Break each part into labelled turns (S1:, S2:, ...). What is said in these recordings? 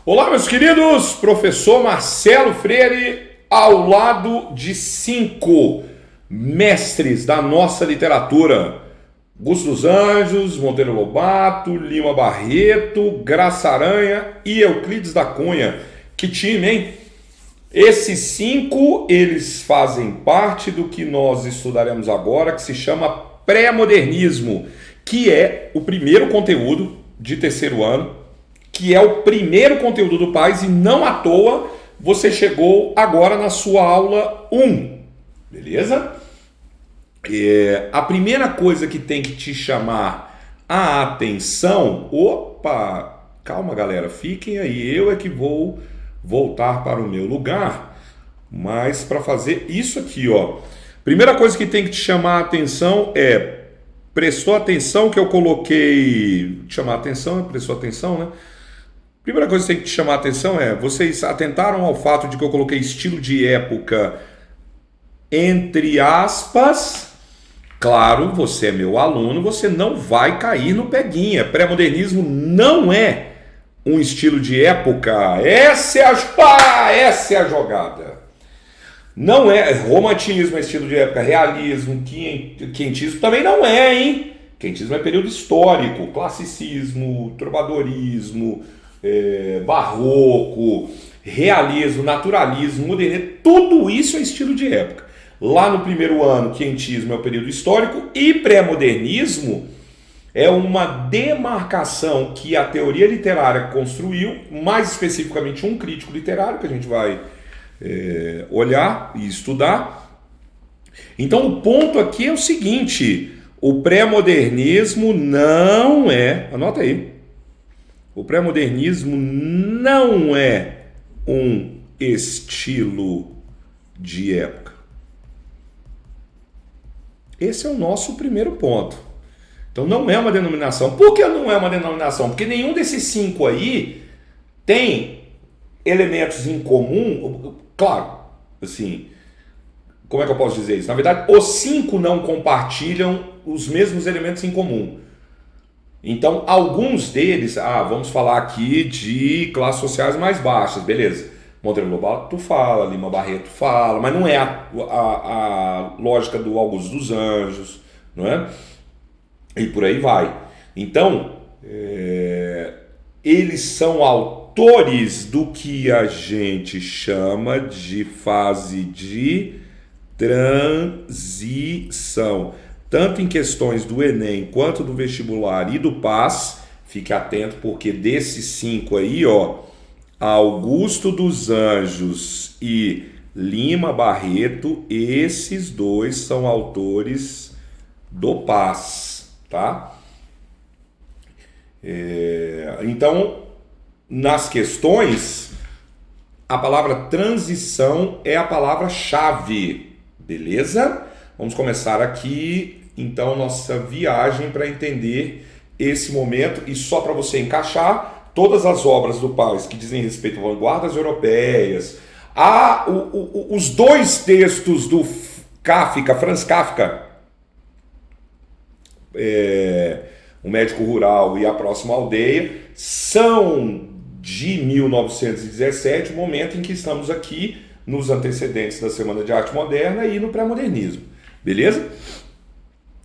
S1: Olá, meus queridos, professor Marcelo Freire, ao lado de 5 mestres da nossa literatura: Augusto dos Anjos, Monteiro Lobato, Lima Barreto, Graça Aranha e Euclides da Cunha. Que time, hein? Esses 5, eles fazem parte do que nós estudaremos agora, que se chama pré-modernismo, que é o primeiro conteúdo de terceiro ano, que é o primeiro conteúdo do PAS, e não à toa você chegou agora na sua aula 1, beleza? A primeira coisa que tem que te chamar a atenção... Opa, calma galera, fiquem aí, eu é que vou voltar para o meu lugar, mas para fazer isso aqui, ó. Primeira coisa que tem que te chamar a atenção é... Prestou atenção que eu coloquei... Chamar a atenção, prestou atenção, né? Primeira coisa que tem que te chamar a atenção é, vocês atentaram ao fato de que eu coloquei estilo de época entre aspas. Claro, você é meu aluno, você não vai cair no peguinha. Pré-modernismo não é um estilo de época. Essa é a jogada. Não é. Romantismo é estilo de época, realismo, quentismo também não é, hein? Quentismo é período histórico, classicismo, trovadorismo, barroco, realismo, naturalismo, modernismo, tudo isso é estilo de época. Lá no primeiro ano, quentismo é o período histórico e pré-modernismo é uma demarcação que a teoria literária construiu, mais especificamente um crítico literário que a gente vai olhar e estudar. Então o ponto aqui é o seguinte: o pré-modernismo não é, anota aí, o pré-modernismo não é um estilo de época. Esse é o nosso primeiro ponto. Então não é uma denominação. Por que não é uma denominação? Porque nenhum desses 5 aí tem elementos em comum. Claro, assim, como é que eu posso dizer isso? Na verdade, os 5 não compartilham os mesmos elementos em comum. Então, alguns deles, vamos falar aqui de classes sociais mais baixas, beleza. Monteiro Lobato fala, Lima Barreto fala, mas não é a lógica do Augusto dos Anjos, não é? E por aí vai. Então, eles são autores do que a gente chama de fase de transição. Tanto em questões do Enem quanto do vestibular e do PAS, fique atento, porque desses 5 aí, ó, Augusto dos Anjos e Lima Barreto, esses 2 são autores do PAS, tá? Então, nas questões, a palavra transição é a palavra-chave, beleza? Vamos começar aqui, então, nossa viagem para entender esse momento. E só para você encaixar, todas as obras do PAS que dizem respeito a vanguardas europeias, os 2 textos do Kafka, Franz Kafka, O Médico Rural e A Próxima Aldeia, são de 1917, o momento em que estamos aqui nos antecedentes da Semana de Arte Moderna e no pré-modernismo. Beleza?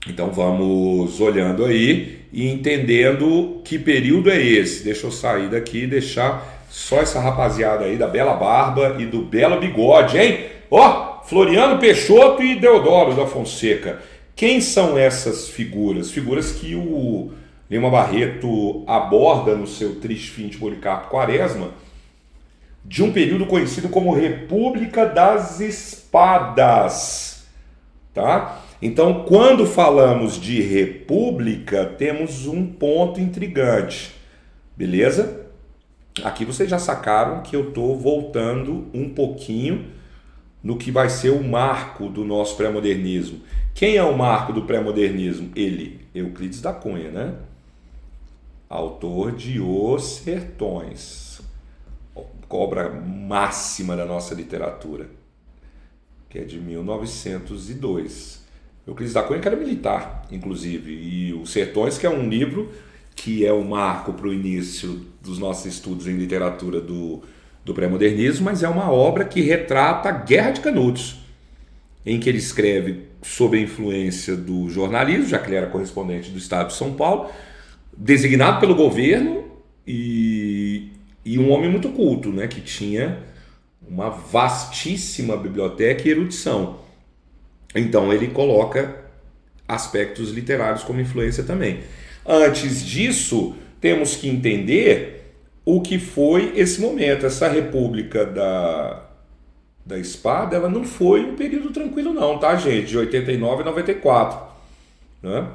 S1: Então vamos olhando aí e entendendo que período é esse. Deixa eu sair daqui e deixar só essa rapaziada aí da bela barba e do belo bigode, hein? Ó, Floriano Peixoto e Deodoro da Fonseca. Quem são essas figuras? Figuras que o Lima Barreto aborda no seu Triste Fim de Policarpo Quaresma, de um período conhecido como República das Espadas. Tá? Então, quando falamos de república, temos um ponto intrigante, beleza? Aqui vocês já sacaram que eu estou voltando um pouquinho no que vai ser o marco do nosso pré-modernismo. Quem é o marco do pré-modernismo? Ele, Euclides da Cunha, né? Autor de Os Sertões, obra máxima da nossa literatura, que é de 1902. Euclides da Cunha, que era militar, inclusive, e Os Sertões, que é um livro que é o marco para o início dos nossos estudos em literatura do pré-modernismo, mas é uma obra que retrata a Guerra de Canudos, em que ele escreve sob a influência do jornalismo, já que ele era correspondente do Estado de São Paulo, designado pelo governo e um homem muito culto, né, que tinha uma vastíssima biblioteca e erudição. Então ele coloca aspectos literários como influência também. Antes disso, temos que entender o que foi esse momento. Essa República da Espada, ela não foi um período tranquilo não, tá, gente? De 89 a 94. Né?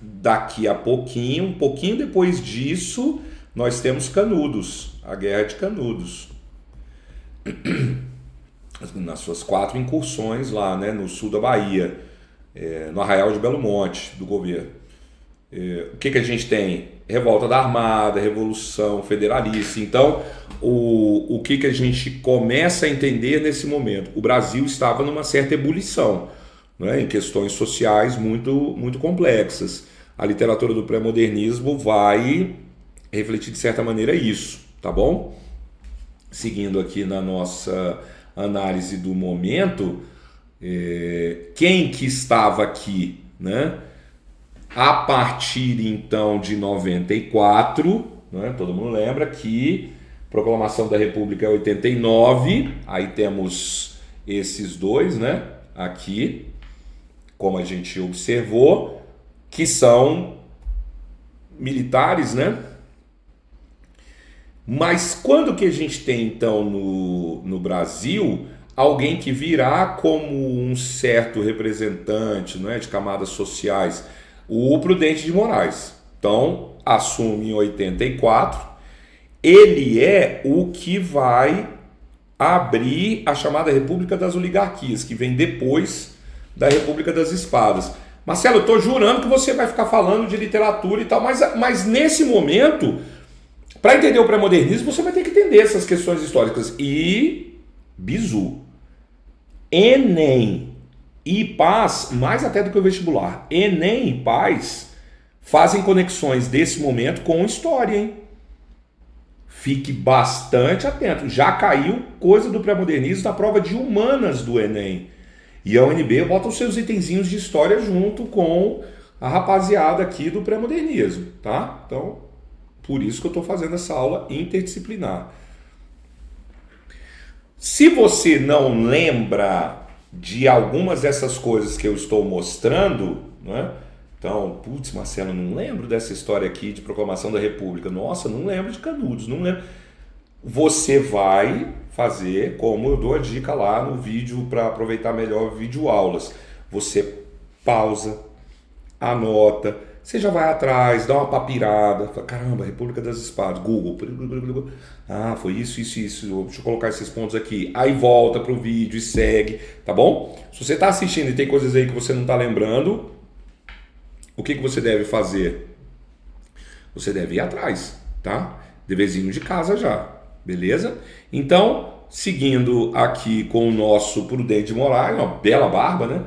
S1: Daqui a pouquinho, um pouquinho depois disso, nós temos Canudos, a Guerra de Canudos. Nas suas 4 incursões lá, né, no sul da Bahia, no Arraial de Belo Monte, do governo. O que a gente tem? Revolta da Armada, Revolução Federalista. Então, o que a gente começa a entender nesse momento? O Brasil estava numa certa ebulição, né, em questões sociais muito, muito complexas. A literatura do pré-modernismo vai refletir de certa maneira isso, tá bom? Seguindo aqui na nossa análise do momento, quem que estava aqui, né? A partir então de 94, né? Todo mundo lembra que Proclamação da República é 89, aí temos esses dois, né? Aqui, como a gente observou, que são militares, né? Mas quando que a gente tem, então, no Brasil, alguém que virá como um certo representante, não é, de camadas sociais? O Prudente de Moraes. Então, assume em 84, ele é o que vai abrir a chamada República das Oligarquias, que vem depois da República das Espadas. Marcelo, eu estou jurando que você vai ficar falando de literatura e tal, mas nesse momento... Para entender o pré-modernismo, você vai ter que entender essas questões históricas. E bizu. Enem e Paz, mais até do que o vestibular, Enem e Paz fazem conexões desse momento com história, hein? Fique bastante atento. Já caiu coisa do pré-modernismo na prova de humanas do Enem. E a UNB bota os seus itenzinhos de história junto com a rapaziada aqui do pré-modernismo, tá? Então... Por isso que eu estou fazendo essa aula interdisciplinar. Se você não lembra de algumas dessas coisas que eu estou mostrando, né? Então, putz, Marcelo, não lembro dessa história aqui de Proclamação da República. Nossa, não lembro de Canudos, não lembro. Você vai fazer, como eu dou a dica lá no vídeo para aproveitar melhor videoaulas. Você pausa, anota, você já vai atrás, dá uma papirada, fala, caramba, República das Espadas, Google, ah, foi isso, deixa eu colocar esses pontos aqui, aí volta pro vídeo e segue, tá bom? Se você está assistindo e tem coisas aí que você não está lembrando, o que você deve fazer? Você deve ir atrás, tá? Deverzinho de casa já, beleza? Então, seguindo aqui com o nosso Prudente de Moraes, uma bela barba, né?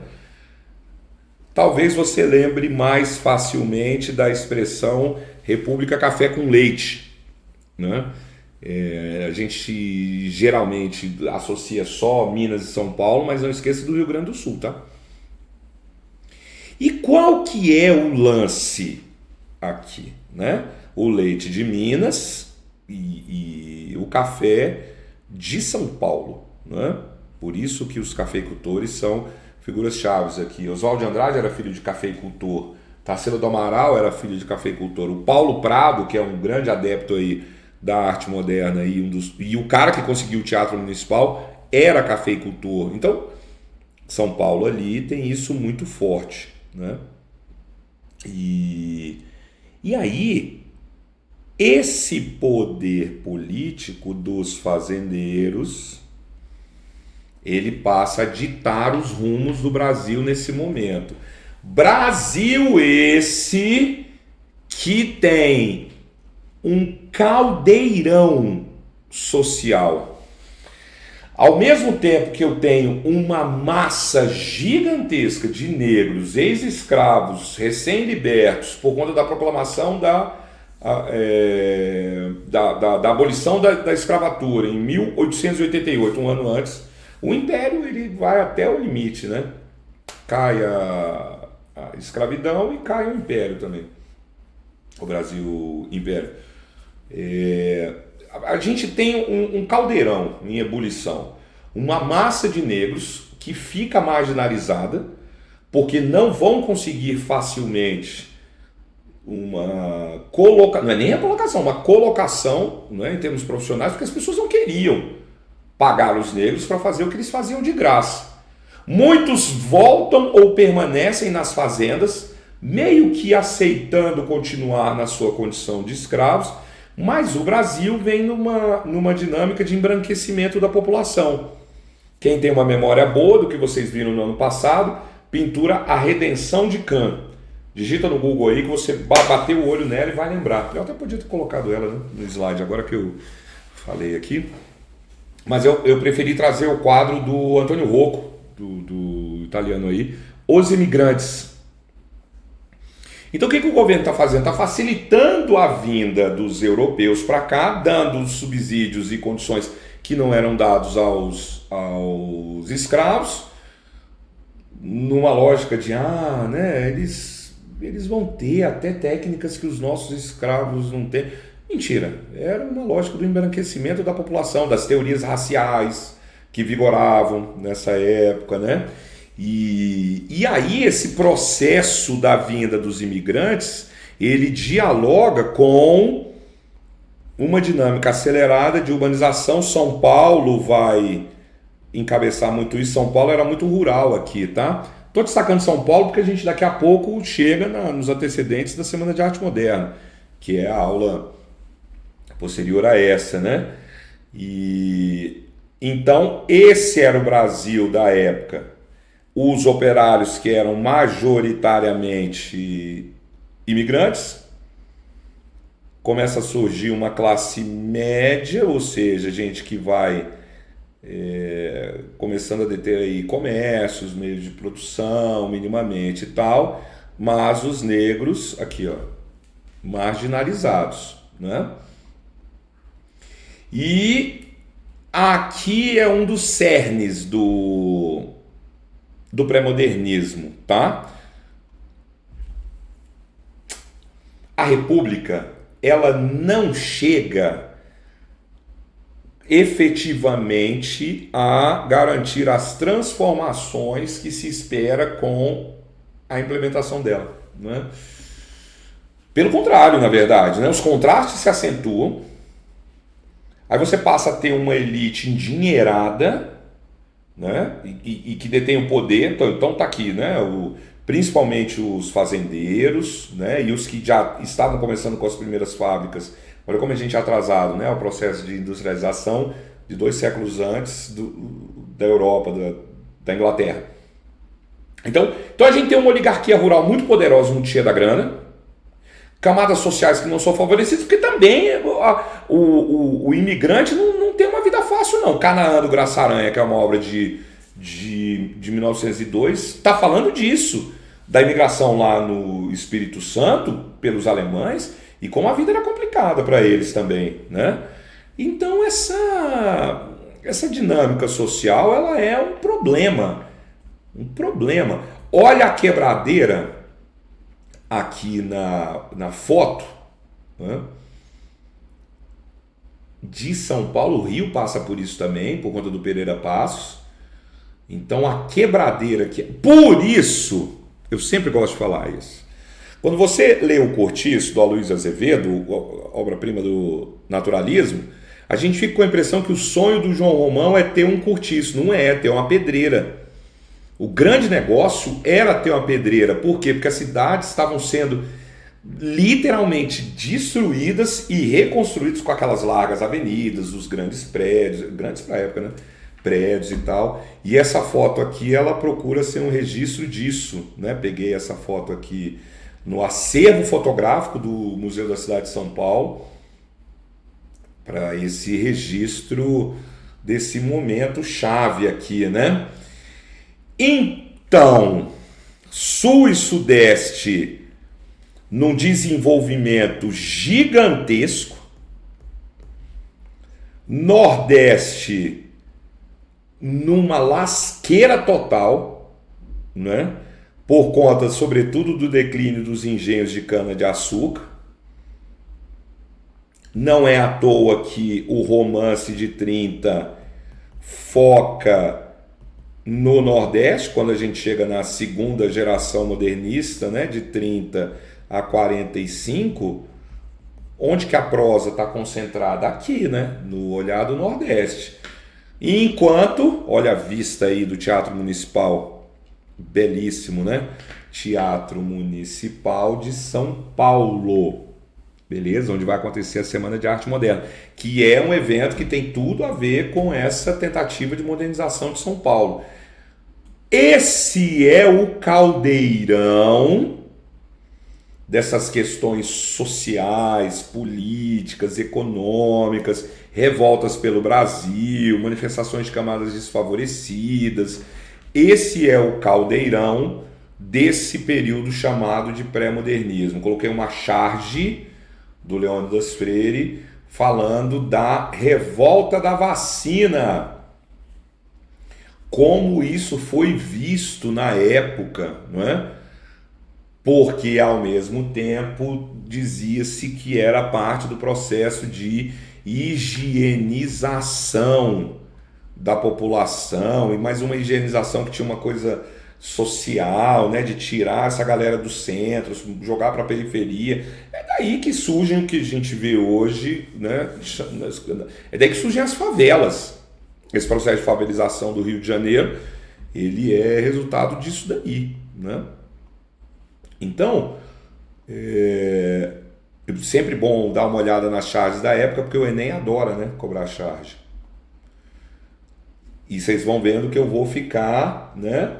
S1: Talvez você lembre mais facilmente da expressão República Café com Leite, né? A gente geralmente associa só Minas e São Paulo, mas não esqueça do Rio Grande do Sul, tá? E qual que é o lance aqui, né? O leite de Minas e o café de São Paulo, né? Por isso que os cafeicultores são figuras chaves aqui. Oswaldo de Andrade era filho de cafeicultor, Tarsila do Amaral era filho de cafeicultor, o Paulo Prado, que é um grande adepto aí da arte moderna e o cara que conseguiu o Teatro Municipal era cafeicultor. Então, São Paulo ali tem isso muito forte, né? E aí, esse poder político dos fazendeiros, ele passa a ditar os rumos do Brasil nesse momento. Brasil esse que tem um caldeirão social. Ao mesmo tempo que eu tenho uma massa gigantesca de negros, ex-escravos, recém-libertos, por conta da proclamação da abolição da escravatura em 1888, um ano antes, o Império ele vai até o limite, né? Cai a escravidão e cai o Império também, o Brasil Império. A gente tem um caldeirão em ebulição, uma massa de negros que fica marginalizada porque não vão conseguir facilmente uma colocação, não é nem a colocação, uma colocação, né, em termos profissionais, porque as pessoas não queriam pagar os negros para fazer o que eles faziam de graça. Muitos voltam ou permanecem nas fazendas, meio que aceitando continuar na sua condição de escravos, mas o Brasil vem numa dinâmica de embranquecimento da população. Quem tem uma memória boa do que vocês viram no ano passado, pintura A Redenção de Cã. Digita no Google aí que você bateu o olho nela e vai lembrar. Eu até podia ter colocado ela, né, no slide, agora que eu falei aqui. Mas eu preferi trazer o quadro do Antônio Rocco, do italiano aí, Os Imigrantes. Então o que o governo está fazendo? Está facilitando a vinda dos europeus para cá, dando subsídios e condições que não eram dados aos escravos, numa lógica de, né, eles vão ter até técnicas que os nossos escravos não têm. Mentira, era uma lógica do embranquecimento da população, das teorias raciais que vigoravam nessa época, né? E aí esse processo da vinda dos imigrantes, ele dialoga com uma dinâmica acelerada de urbanização. São Paulo vai encabeçar muito isso. São Paulo era muito rural aqui, tá? Estou destacando São Paulo porque a gente daqui a pouco chega nos antecedentes da Semana de Arte Moderna, que é a aula posterior a essa, né? E então esse era o Brasil da época. Os operários que eram majoritariamente imigrantes, começa a surgir uma classe média, ou seja, gente que vai começando a deter aí comércios, meios de produção, minimamente e tal, mas os negros, aqui ó, marginalizados, né? E aqui é um dos cernes do pré-modernismo, tá? A República, ela não chega efetivamente a garantir as transformações que se espera com a implementação dela, né? Pelo contrário, na verdade, né? Os contrastes se acentuam, aí você passa a ter uma elite endinheirada, né? E que detém o poder. Então tá aqui, né? Principalmente os fazendeiros, né? E os que já estavam começando com as primeiras fábricas. Olha como a gente é atrasado, né? O processo de industrialização de 2 séculos antes da Europa, da Inglaterra. Então a gente tem uma oligarquia rural muito poderosa, muito cheia da grana, camadas sociais que não são favorecidas, porque também o imigrante não tem uma vida fácil, não. Canaã do Graça Aranha, que é uma obra de 1902, está falando disso, da imigração lá no Espírito Santo, pelos alemães, e como a vida era complicada para eles também, né? Então essa dinâmica social, ela é um problema. Olha a quebradeira aqui na foto, né? De São Paulo. O Rio passa por isso também, por conta do Pereira Passos. Então a quebradeira aqui, por isso eu sempre gosto de falar isso. Quando você lê o Cortiço do Aloysio Azevedo, obra-prima do naturalismo, a gente fica com a impressão que o sonho do João Romão é ter um cortiço. Não é ter uma pedreira. O grande negócio era ter uma pedreira. Por quê? Porque as cidades estavam sendo literalmente destruídas e reconstruídas com aquelas largas avenidas, os grandes prédios, grandes para a época, né? Prédios e tal. E essa foto aqui, ela procura ser um registro disso, né? Peguei essa foto aqui no acervo fotográfico do Museu da Cidade de São Paulo, para esse registro desse momento chave aqui, né? Então, Sul e Sudeste num desenvolvimento gigantesco, Nordeste numa lasqueira total, né? Por conta, sobretudo, do declínio dos engenhos de cana-de-açúcar. Não é à toa que o romance de 30 foca no Nordeste, quando a gente chega na segunda geração modernista, né, de 30 a 45, onde que a prosa está concentrada? Aqui, né, no olhar do Nordeste. E enquanto, olha a vista aí do Teatro Municipal, belíssimo, né? Teatro Municipal de São Paulo, beleza? Onde vai acontecer a Semana de Arte Moderna, que é um evento que tem tudo a ver com essa tentativa de modernização de São Paulo. Esse é o caldeirão dessas questões sociais, políticas, econômicas, revoltas pelo Brasil, manifestações de camadas desfavorecidas. Esse é o caldeirão desse período chamado de pré-modernismo. Coloquei uma charge do Leônidas Freire falando da revolta da vacina, como isso foi visto na época, não é? Porque ao mesmo tempo dizia-se que era parte do processo de higienização da população, e mais uma higienização que tinha uma coisa social, né, de tirar essa galera dos centros, jogar para a periferia. É daí que surgem o que a gente vê hoje, né? É daí que surgem as favelas. Esse processo de favelização do Rio de Janeiro, ele é resultado disso daí, né? Então, é sempre bom dar uma olhada nas charges da época, porque o Enem adora, né, cobrar charge. E vocês vão vendo que eu vou ficar, né,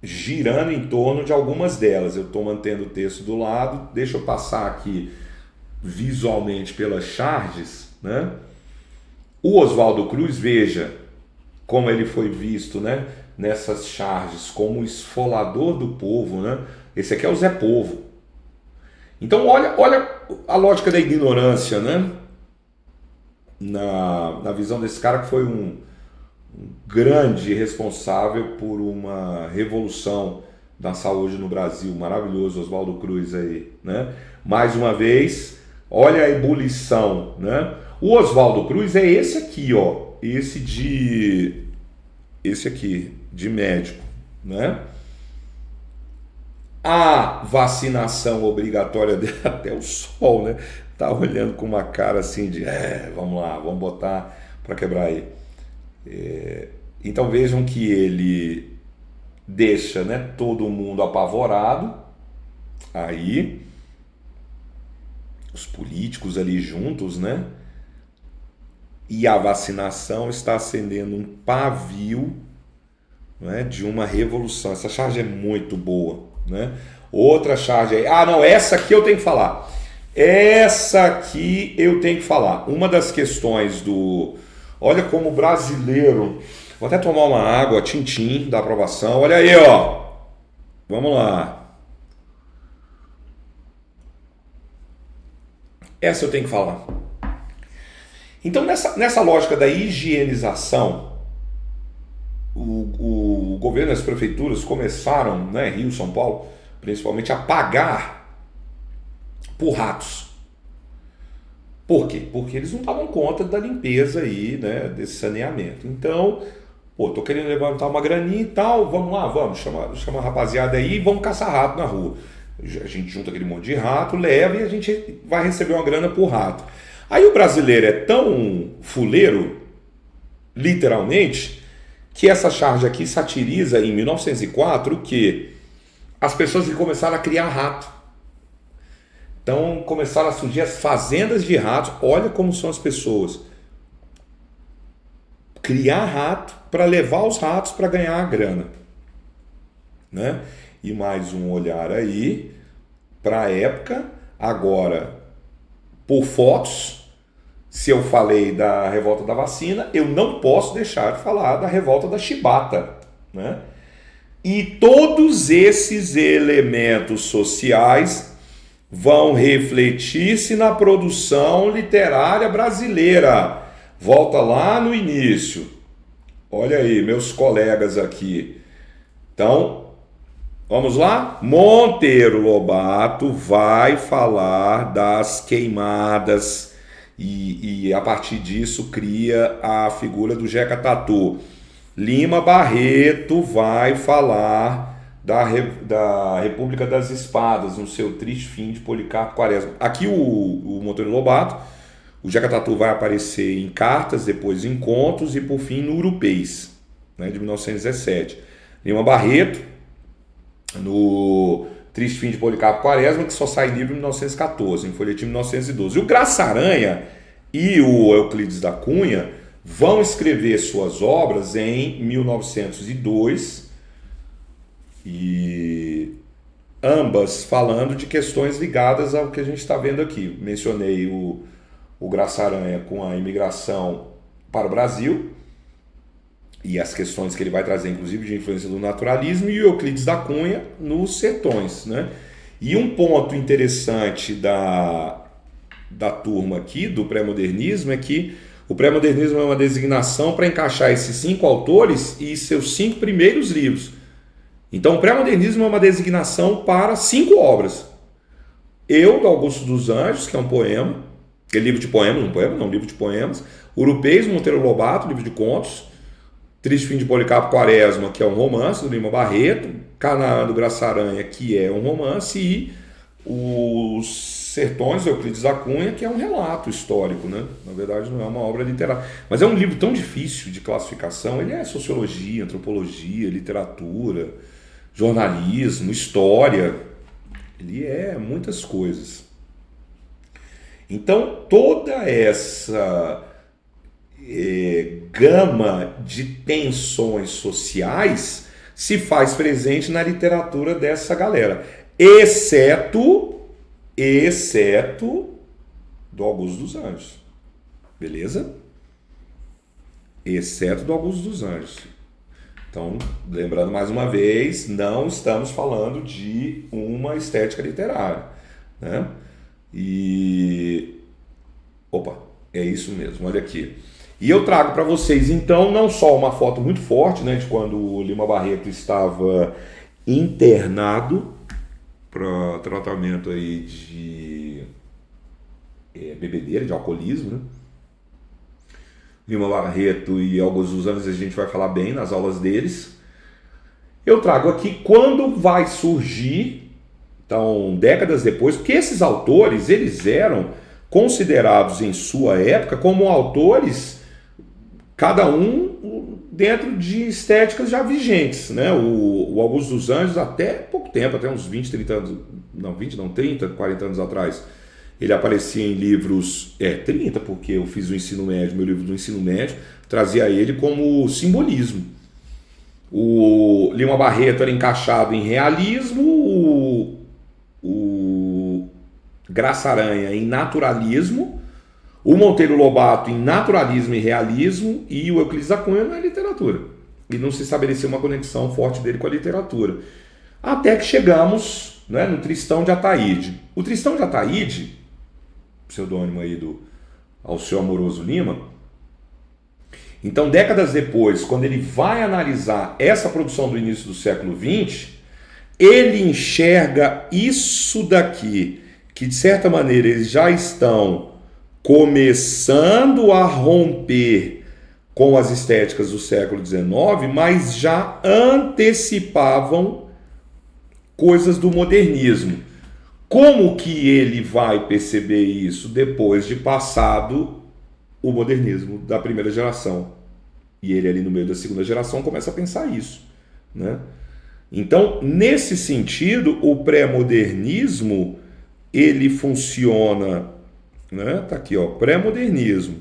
S1: girando em torno de algumas delas. Eu estou mantendo o texto do lado, deixa eu passar aqui visualmente pelas charges, né? O Oswaldo Cruz, veja como ele foi visto, né, nessas charges como esfolador do povo, né? Esse aqui é o Zé Povo. Então olha a lógica da ignorância, né? Na visão desse cara que foi um grande responsável por uma revolução da saúde no Brasil, maravilhoso Oswaldo Cruz aí, né? Mais uma vez, olha a ebulição, né? O Oswaldo Cruz é esse aqui, ó, esse aqui, de médico, né? A vacinação obrigatória dele, até o sol, né? Tá olhando com uma cara assim de, vamos lá, vamos botar para quebrar aí. Então vejam que ele deixa, né, todo mundo apavorado, aí os políticos ali juntos, né? E a vacinação está acendendo um pavio, né, de uma revolução. Essa charge é muito boa, né? Outra charge aí. Ah, não, essa aqui eu tenho que falar. Essa aqui eu tenho que falar. Uma das questões do... Olha como o brasileiro... Vou até tomar uma água, tintim, da aprovação. Olha aí, ó. Vamos lá. Essa eu tenho que falar. Então, nessa lógica da higienização, o governo e as prefeituras começaram, né, Rio, São Paulo, principalmente, a pagar por ratos. Por quê? Porque eles não davam conta da limpeza aí, né, desse saneamento. Então, tô querendo levantar uma graninha e tal, vamos lá, vamos, chama a rapaziada aí e vamos caçar rato na rua. A gente junta aquele monte de rato, leva e a gente vai receber uma grana por rato. Aí o brasileiro é tão fuleiro, literalmente, que essa charge aqui satiriza em 1904 o quê? As pessoas que começaram a criar rato. Então começaram a surgir as fazendas de ratos. Olha como são as pessoas. Criar rato para levar os ratos para ganhar a grana, né? E mais um olhar aí para a época, agora por fotos, Se eu falei da revolta da vacina, eu não posso deixar de falar da revolta da chibata, né? E todos esses elementos sociais vão refletir-se na produção literária brasileira. Volta lá no início. Olha aí, meus colegas aqui. Então, vamos lá? Monteiro Lobato vai falar das queimadas e a partir disso cria a figura do Jeca Tatu. Lima Barreto vai falar da República das Espadas, no seu triste fim de Policarpo Quaresma. Aqui o Monteiro Lobato, o Jeca Tatu vai aparecer em Cartas, depois em Contos e por fim no Urupês, né, de 1917. Lima Barreto, no Triste Fim de Policarpo Quaresma, que só sai livro em 1914, em folhetim 1912. E o Graça Aranha e o Euclides da Cunha vão escrever suas obras em 1902 e ambas falando de questões ligadas ao que a gente está vendo aqui. Mencionei o Graça Aranha com a imigração para o Brasil e as questões que ele vai trazer, inclusive, de influência do naturalismo, e o Euclides da Cunha nos sertões, né? E um ponto interessante da turma aqui, do pré-modernismo, é que o pré-modernismo é uma designação para encaixar esses 5 autores e seus 5 primeiros livros. Então, o pré-modernismo é uma designação para 5 obras. Eu, do Augusto dos Anjos, que é um poema, que é livro de poemas, livro de poemas. Urupês, Monteiro Lobato, livro de contos. Triste Fim de Policarpo Quaresma, que é um romance, do Lima Barreto. Canaã, do Graça Aranha, que é um romance. E os Sertões, do Euclides da Cunha, que é um relato histórico, né? Na verdade, não é uma obra literária. Mas é um livro tão difícil de classificação. Ele é sociologia, antropologia, literatura, jornalismo, história. Ele é muitas coisas. Então, toda essa gama de tensões sociais se faz presente na literatura dessa galera, exceto do Augusto dos Anjos, beleza? Exceto do Augusto dos Anjos. Então, lembrando mais uma vez, não estamos falando de uma estética literária, né? É isso mesmo, olha aqui. E eu trago para vocês, então, não só uma foto muito forte, né, de quando o Lima Barreto estava internado para tratamento aí de bebedeira, de alcoolismo, né? Lima Barreto e Augusto dos Anjos a gente vai falar bem nas aulas deles. Eu trago aqui quando vai surgir, então, décadas depois, porque esses autores, eles eram considerados em sua época como autores, cada um dentro de estéticas já vigentes, né? O Augusto dos Anjos, até pouco tempo, até uns 20, 30 anos, não, 20 não, 30, 40 anos atrás, ele aparecia em livros, 30, porque eu fiz o ensino médio, meu livro do ensino médio, trazia ele como simbolismo. O Lima Barreto era encaixado em realismo, o Graça Aranha em naturalismo, o Monteiro Lobato em naturalismo e realismo e o Euclides da Cunha na literatura. E não se estabeleceu uma conexão forte dele com a literatura. Até que chegamos, né, no Tristão de Ataíde. O Tristão de Ataíde, pseudônimo aí do Alceu Amoroso Lima, então décadas depois, quando ele vai analisar essa produção do início do século XX, ele enxerga isso daqui, que de certa maneira eles já estão começando a romper com as estéticas do século XIX, mas já antecipavam coisas do modernismo. Como que ele vai perceber isso depois de passado o modernismo da primeira geração? E ele ali no meio da segunda geração começa a pensar isso, né? Então, nesse sentido, o pré-modernismo, ele funciona, né? Tá aqui, ó, pré-modernismo,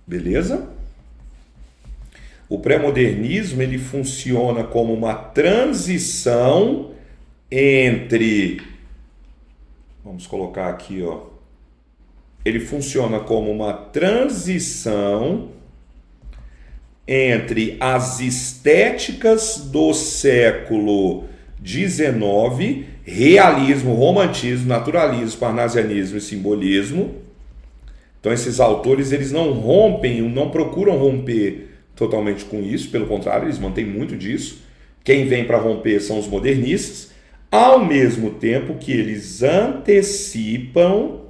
S1: beleza? O pré-modernismo, ele funciona como uma transição entre, vamos colocar aqui, ó, ele funciona como uma transição entre as estéticas do século XIX, realismo, romantismo, naturalismo, parnasianismo e simbolismo. Então esses autores eles não rompem, não procuram romper totalmente com isso, pelo contrário, eles mantêm muito disso. Quem vem para romper são os modernistas, ao mesmo tempo que eles antecipam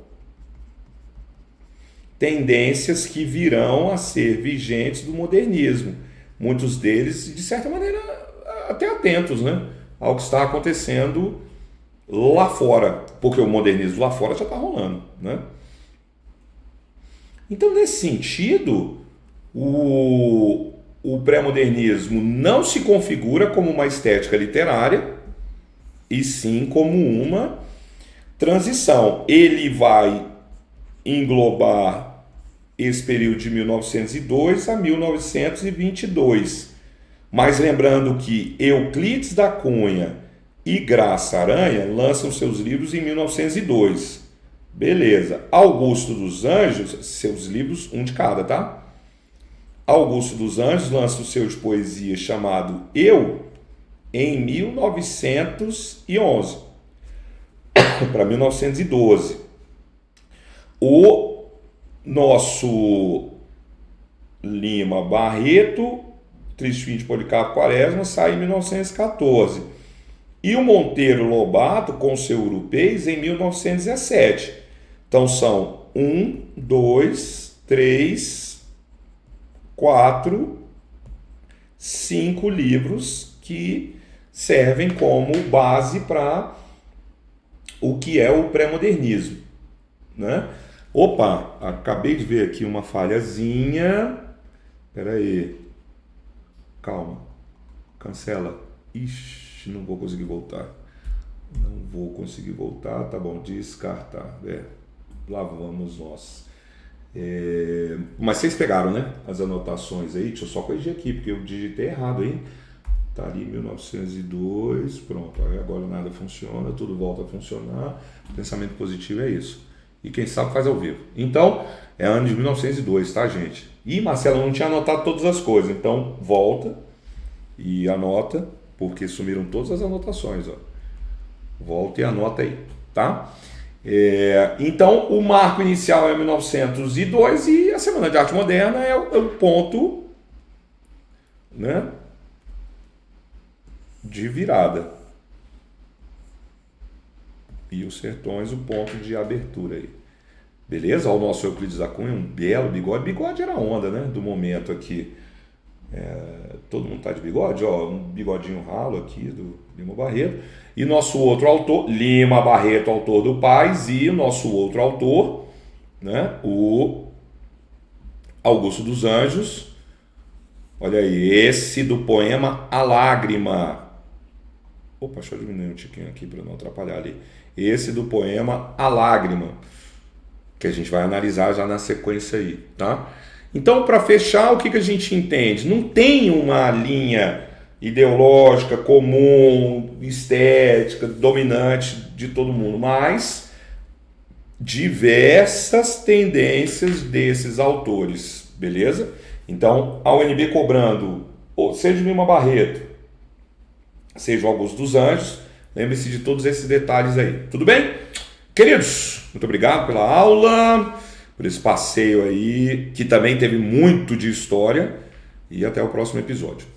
S1: tendências que virão a ser vigentes do modernismo. Muitos deles, de certa maneira, até atentos, né, ao que está acontecendo lá fora, porque o modernismo lá fora já está rolando, né? Então, nesse sentido, o pré-modernismo não se configura como uma estética literária, e sim como uma transição. Ele vai englobar esse período de 1902 a 1922. Mas lembrando que Euclides da Cunha e Graça Aranha lançam seus livros em 1902. Beleza. Augusto dos Anjos, seus livros, um de cada, tá? Augusto dos Anjos lança o seu de poesia chamado Eu em 1911 para 1912. O nosso Lima Barreto, Triste Fim de Policarpo Quaresma, sai em 1914. E o Monteiro Lobato, com seu Urupês, em 1917. Então são 1, 2, 3, 4, 5 livros que servem como base para o que é o pré-modernismo, né? Opa, acabei de ver aqui uma falhazinha. Espera aí. Calma. Cancela. Ixi, não vou conseguir voltar. Não vou conseguir voltar. Tá bom, descartar. Lá vamos nós. Mas vocês pegaram, né? As anotações aí. Deixa eu só corrigir aqui, porque eu digitei errado, hein? Tá ali 1902. Pronto, aí agora nada funciona. Tudo volta a funcionar. Pensamento positivo é isso. E quem sabe faz ao vivo. Então, é ano de 1902, tá, gente? E Marcelo não tinha anotado todas as coisas. Então, volta e anota, porque sumiram todas as anotações, ó. Volta e anota aí, tá? Então, o marco inicial é 1902 e a Semana de Arte Moderna é o ponto, né, de virada. E os Sertões, o ponto de abertura aí. Beleza? Olha o nosso Euclides da Cunha, um belo bigode. Bigode era a onda, né, do momento aqui. Todo mundo tá de bigode, ó, um bigodinho ralo aqui do Lima Barreto. E nosso outro autor, Lima Barreto, autor do Paz, e o nosso outro autor, né, o Augusto dos Anjos. Olha aí, esse do poema A Lágrima. Opa, deixa eu diminuir um tiquinho aqui para não atrapalhar ali. Esse do poema A Lágrima, que a gente vai analisar já na sequência aí, tá? Então, para fechar, o que a gente entende? Não tem uma linha ideológica comum, estética, dominante de todo mundo, mas diversas tendências desses autores, beleza? Então, a UNB cobrando, seja o Lima Barreto, seja o Augusto dos Anjos, lembre-se de todos esses detalhes aí, tudo bem? Queridos, muito obrigado pela aula, por esse passeio aí, que também teve muito de história, e até o próximo episódio.